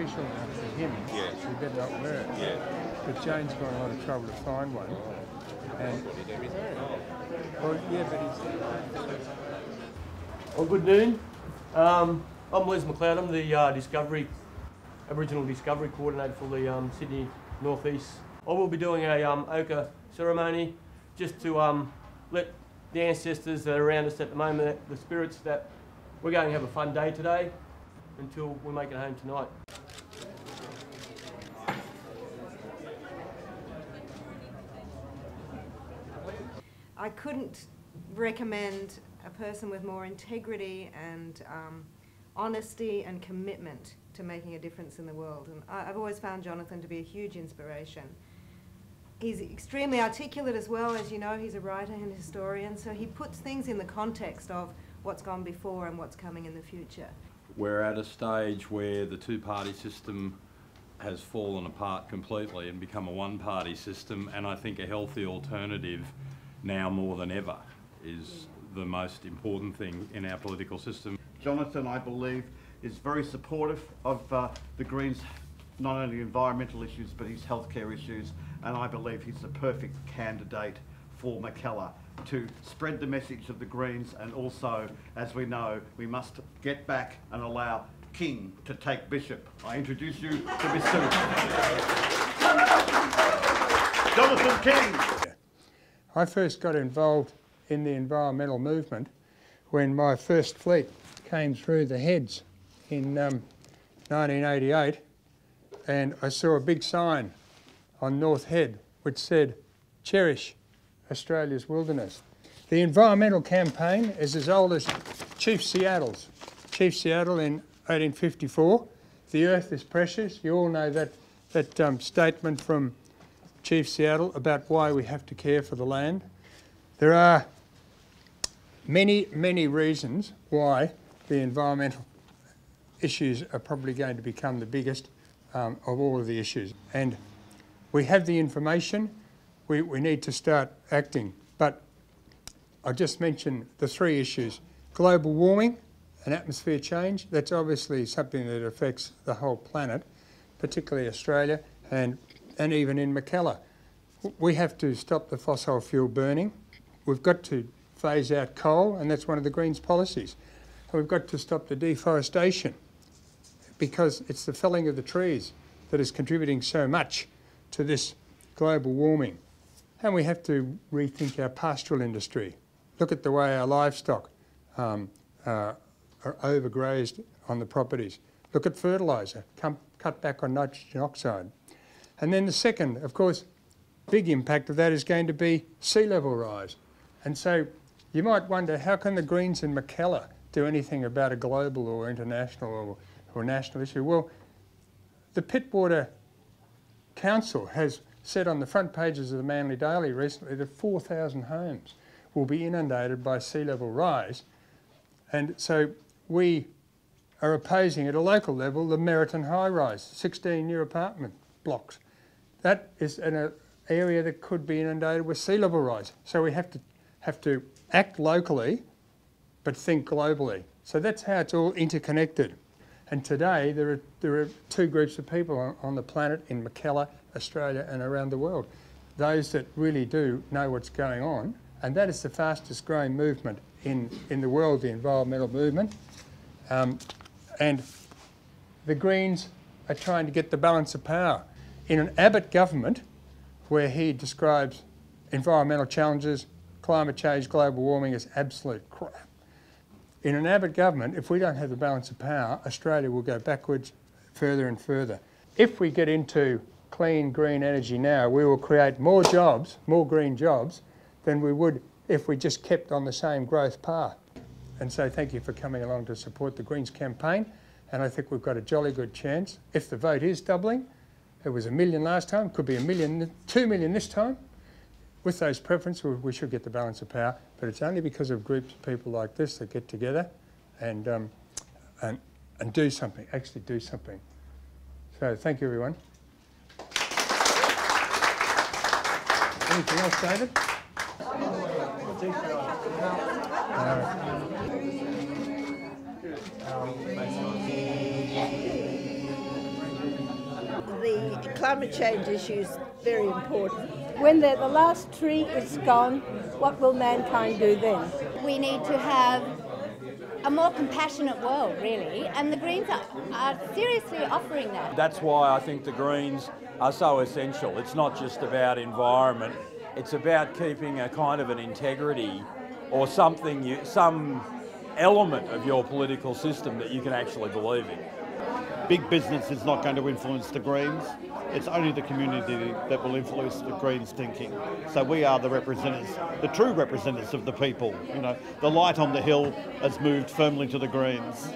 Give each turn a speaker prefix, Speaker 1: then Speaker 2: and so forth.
Speaker 1: official now for him.
Speaker 2: Yeah.
Speaker 1: So you better not wear it.
Speaker 2: Yeah.
Speaker 1: But Jane's gone a lot of trouble to find one. And, well, yeah, but he's...
Speaker 3: Well, good noon. I'm Les McLeod. I'm the Aboriginal Discovery Coordinator for the Sydney North East. I will be doing a ochre ceremony just to let the ancestors that are around us at the moment, the spirits, that we're going to have a fun day today until we make it home tonight.
Speaker 4: I couldn't recommend a person with more integrity and honesty and commitment to making a difference in the world. And I've always found Jonathan to be a huge inspiration. He's extremely articulate as well, as you know. He's a writer and historian, so he puts things in the context of what's gone before and what's coming in the future.
Speaker 5: We're at a stage where the two-party system has fallen apart completely and become a one-party system, and I think a healthy alternative now more than ever is the most important thing in our political system.
Speaker 6: Jonathan, I believe, is very supportive of the Greens, not only environmental issues but his healthcare issues, and I believe he's the perfect candidate for Mackellar to spread the message of the Greens, and also, as we know, we must get back and allow King to take Bishop. I introduce you to Mr. Jonathan King.
Speaker 1: I first got involved in the environmental movement when my first fleet came through the heads in 1988, and I saw a big sign on North Head which said, "Cherish Australia's wilderness." The environmental campaign is as old as Chief Seattle's. Chief Seattle in 1854, "The earth is precious." You all know that statement from Chief Seattle about why we have to care for the land. There are many, many reasons why the environmental issues are probably going to become the biggest of all of the issues. And we have the information, we need to start acting. But I just mentioned the three issues. Global warming and atmosphere change, that's obviously something that affects the whole planet, particularly Australia and even in Mackellar. We have to stop the fossil fuel burning. We've got to phase out coal, and that's one of the Greens' policies. And we've got to stop the deforestation, because it's the felling of the trees that is contributing so much to this global warming. And we have to rethink our pastoral industry. Look at the way our livestock are overgrazed on the properties. Look at fertiliser, cut back on nitrogen oxide. And then the second, of course, big impact of that is going to be sea level rise. And so you might wonder, how can the Greens in Mackellar do anything about a global or international or national issue? Well, the Pittwater Council has said on the front pages of the Manly Daily recently that 4,000 homes will be inundated by sea level rise. And so we are opposing at a local level the Meriton High Rise, 16 new apartment blocks. That is an area that could be inundated with sea level rise. So we have to act locally but think globally. So that's how it's all interconnected. And today there are two groups of people on the planet, in Mackellar, Australia and around the world. Those that really do know what's going on, and that is the fastest growing movement in the world, the environmental movement. And the Greens are trying to get the balance of power. In an Abbott government, where he describes environmental challenges, climate change, global warming as absolute crap. In an Abbott government, if we don't have the balance of power, Australia will go backwards further and further. If we get into clean, green energy now, we will create more jobs, more green jobs, than we would if we just kept on the same growth path. And so thank you for coming along to support the Greens campaign, and I think we've got a jolly good chance. If the vote is doubling, it was 1 million last time, could be 1 million, 2 million this time. With those preferences, we should get the balance of power, but it's only because of groups of people like this that get together and do something, actually do something. So thank you, everyone. Anything else, David?
Speaker 2: the climate change issue is very important.
Speaker 7: When the last tree is gone, what will mankind do then?
Speaker 8: We need to have a more compassionate world, really, and the Greens are seriously offering that.
Speaker 9: That's why I think the Greens are so essential. It's not just about environment, it's about keeping a kind of an integrity or something, some element of your political system that you can actually believe in.
Speaker 6: Big business is not going to influence the Greens. It's only the community that will influence the Greens' thinking. So we are the representatives, the true representatives of the people. You know, the light on the hill has moved firmly to the Greens.